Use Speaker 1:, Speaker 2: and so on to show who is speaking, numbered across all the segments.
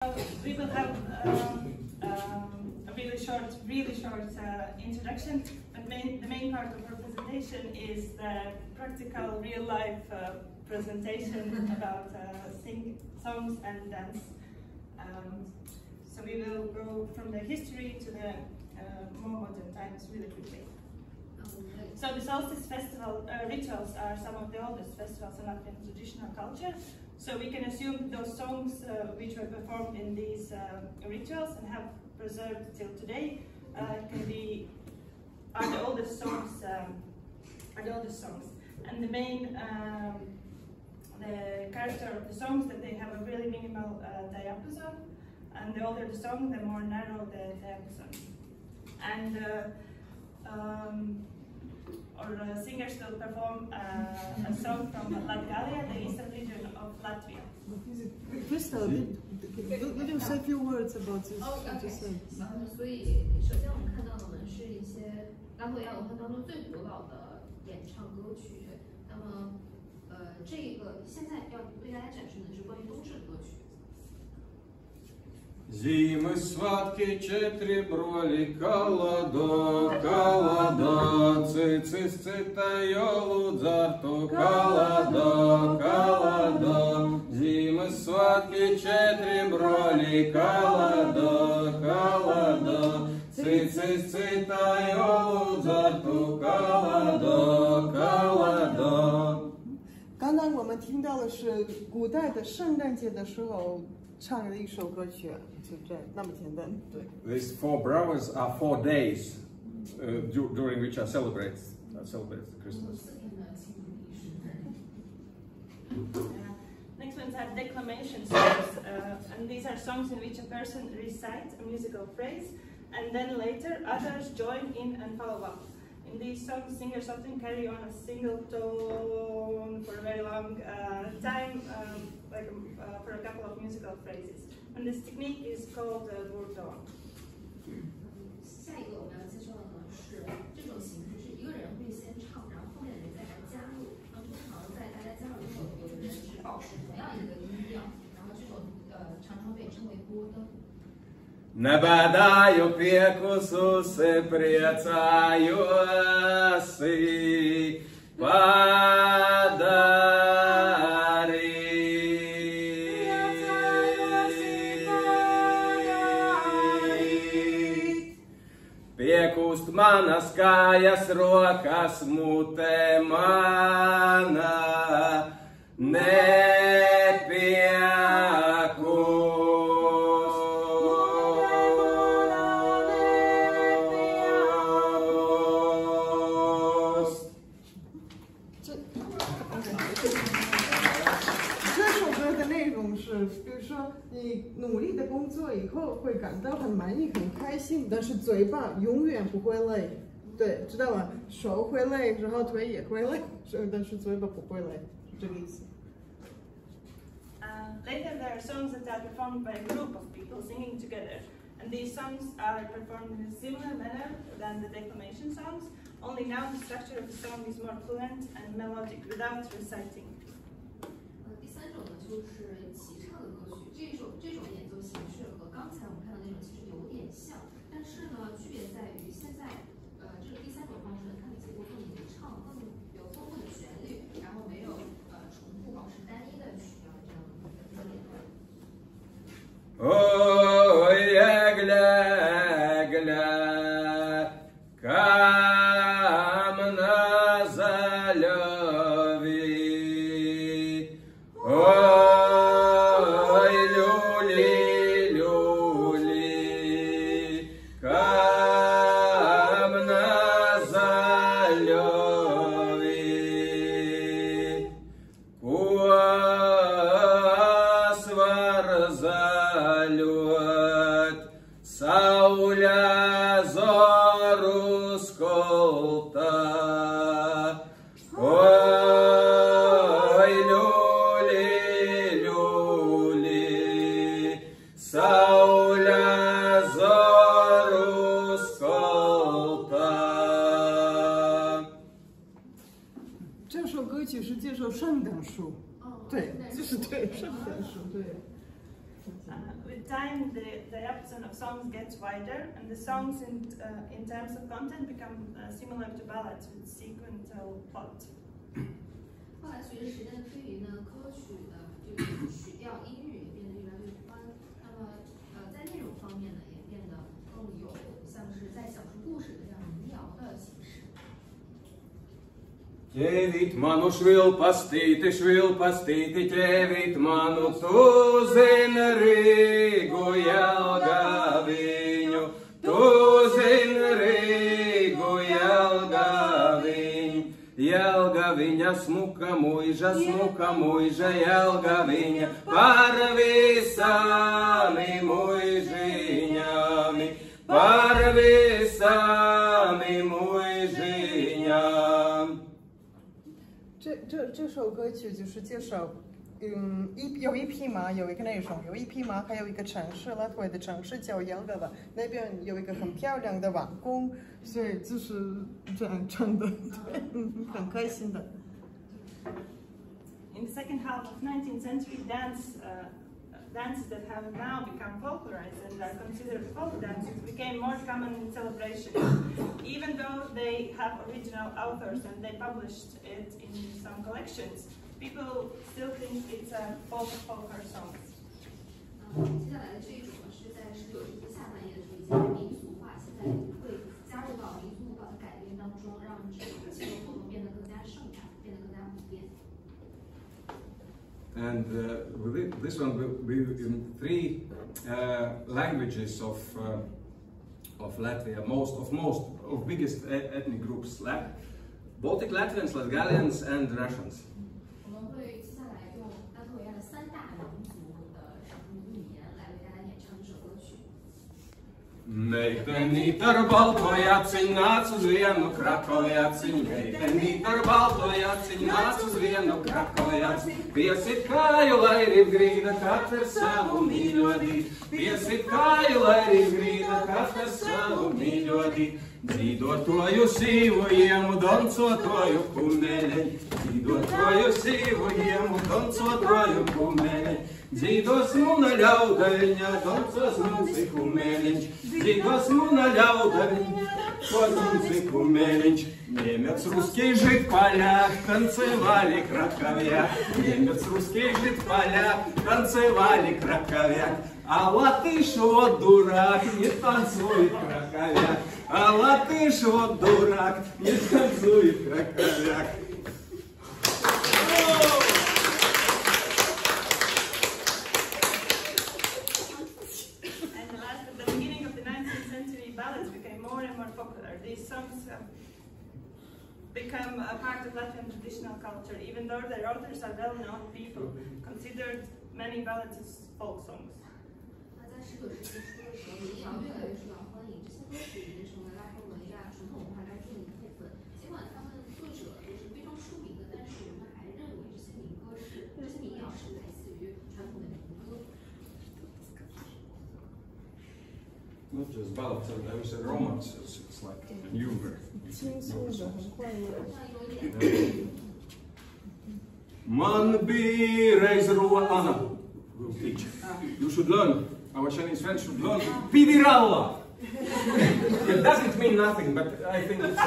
Speaker 1: We will have a really short introduction, but the main part of our presentation is the practical, real-life presentation about songs and dance. So we will go from the history to the more modern times really quickly. So the solstice festival rituals are some of the oldest festivals in Latvian traditional culture. So we can assume those songs which were performed in these rituals and have preserved till today are the oldest songs. And the main the character of the songs that they have a really minimal diapason, and the older the song, the more narrow the diapason. And our singers will perform a song from Latgalia, the eastern region of Latvia.
Speaker 2: Crystal, will you say a few words about this?
Speaker 3: Okay. 所以首先我们看到的呢是一些拉脱维亚文化当中最古老的演唱歌曲。那么，这个现在要为大家展示的是关于冬至的歌曲。
Speaker 4: Ziemassvētki četri broļi kalado, kalado, cicis citajo dzartu, kalado, kalado. Ziemassvētki četri broļi kalado, kalado, cicis citajo dzartu, kalado, kalado.
Speaker 2: 刚刚我们听到的是古代的圣诞节的时候唱的一首歌曲，就这那么简单。对。
Speaker 4: These 4 brothers are 4 days during which I celebrate Christmas.
Speaker 1: Next ones are declamation songs, and these are songs in which a person recites a musical phrase, and then later others join in and follow up. In these songs, singers often carry on a single tone for a very long time, for a couple of musical phrases. And this technique is called bourdon.
Speaker 3: 下一个我们要介绍的呢是这种形式，是一个人会先唱，然后后面的人再来加入。那通常在大家加入之后，有的人是保持同样一个音调，然后这种常常被称为波登。
Speaker 4: Nebēdāju piekususi, priecājos, Piekūst manas kājas, rokas, mute mana, nepiekūst.
Speaker 2: 你努力的工作以后会感到很满意、很开心，但是嘴巴永远不会累，对，知道吧？手会累，然后腿也会累，但是嘴巴不会累，是这个意思。
Speaker 1: Later, there are songs that are performed by a group of people singing together, and these songs are performed in a similar manner than the declamation songs. Only now the structure of the song is more fluent and melodic, without reciting.
Speaker 3: 第三种呢就是齐唱的歌曲，这种演奏形式和刚才我们看到那种其实有点像，但是呢区别在于现在这个第三种方式呢，它的结构更流畅，更有丰富的旋律，然后没有重复保持单一的曲调这样的一个连贯。
Speaker 4: Oh, егля, камна залюби. Ой, люли, камна залюби. Куасвар залюб, Sauля зору сколта. Ой, люли, Sauля зору сколта.
Speaker 2: 这首歌曲是介绍圣诞树，对，就是对圣诞树，对。
Speaker 1: With time, the episode of songs gets wider, and the songs in terms of content become similar to ballads with sequential plot.
Speaker 3: 后来随着时间的推移呢，歌曲的这个曲调、音域也变得越来越宽。那么在内容方面呢，也变得更有像是在讲述故事的这样民谣的形式。
Speaker 5: Ķēvīt manu švilpastīti, ķēvīt manu tūzina Rīgu Jelgaviņu, tūzina Rīgu Jelgaviņu. Jelgaviņa smuka muiža, Jelgaviņa par visami muižiņami, par visami muižiņami.
Speaker 2: 这首歌曲就是介绍，有一匹马，有一个内容，有一匹马，还有一个城市，拉脱维的城市叫Jelgava，那边有一个很漂亮的王宫，所以就是这样唱的，对，很开心的。
Speaker 1: In the second half of 19th century, dances that have now become folklorized and are considered folk dances became more common in celebrations, even though they have original authors and they published it in some collections. People still think it's a folklore song.
Speaker 3: 接下来的这一种呢，是在19世纪下半叶的时候已经被民俗化，现在会加入到民族舞蹈的改编当中，让这个节奏活动变得更加盛大，变得更加普遍。
Speaker 5: And this one will be in 3 languages of Latvia, most of biggest ethnic groups: Baltic Latvians, Latgalians, and Russians.
Speaker 3: 我们会接下来用拉脱维亚的3大民族的少数民族语言来为大家演唱这首歌曲。
Speaker 5: Meitenīt ar balto jaciņu nāc uz vienu Krakojaciņu, meitenīt ar balto jaciņu nāc uz vienu Krakojaciņu. Piesit kāju, lai rib grīda, katrs savu mīļotīt. Piesit kāju, lai rib grīda, katrs savu mīļotīt. Dzīdotoju sīvojiem, doncotoju kumeļeņ. Dzīdotoju sīvojiem, doncotoju kumeļeņ. Dzīdos muna ļaudaviņa, doncos mums kumeļiņš. Dzīdos muna ļaudaviņa, doncos mums kumeļiņš. Немец, русский, жид, поляк, танцевали краковяк. Немец, русский, жид, поляк, танцевали краковяк. А латыш вот дурак, не танцует краковяк. А латыш вот дурак, не танцует краковяк.
Speaker 1: Ballads became more and more popular. These songs have become a part of Latvian traditional culture, even though their authors are well-known people, considered many ballads as folk songs.
Speaker 3: 那在19世纪初的时候，民谣越来越受到欢迎，这些歌曲已经成为拉脱维亚传统文化当中的一部分。尽管他们作者都是非常出名的，但是人们还认为这些民谣是来自于传统的民歌。
Speaker 5: Not just ballads, there was a romance, it's like humor.
Speaker 2: 轻松的，很快乐。
Speaker 5: Man bija reiz Anna will teach. You should learn. Our Chinese friends should learn. Pidiralla. It doesn't mean nothing, but I think it's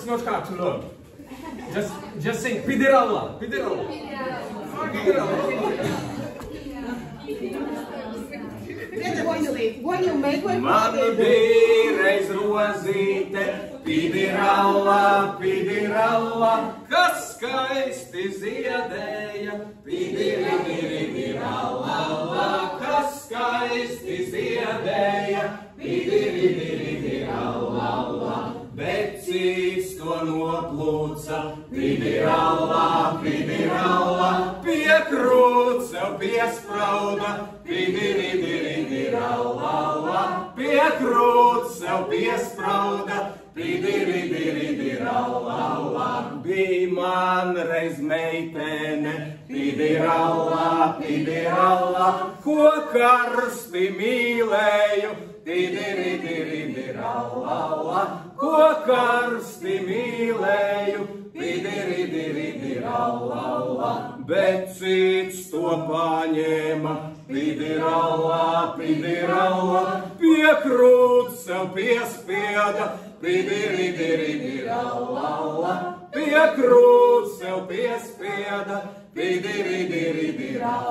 Speaker 5: not hard to learn. Just sing Pidiralla. Pidiralla. Pidiralla. Man bija reiz rozīte, pidiralla, pidiralla, kas skaisti ziedēja. Pidiralla, kas skaisti ziedēja. Pidiralla, bet cits to noplūca. Pidiralla, pidiralla, piekrūca, piesprauda. Pidiralla, piekrūca, piesprauda. Pidiralla, bija man reiz meitene. Pidiralla, pidiralla, ko karsti mīlēju. Pidiralla, ko karsti mīlēju. Pidiralla, bet cits to paņēma. Pidiralla. pidiralla, piekrūt sev piespieda, pidiriralla, piekrūt sev piespieda, pidiriralla.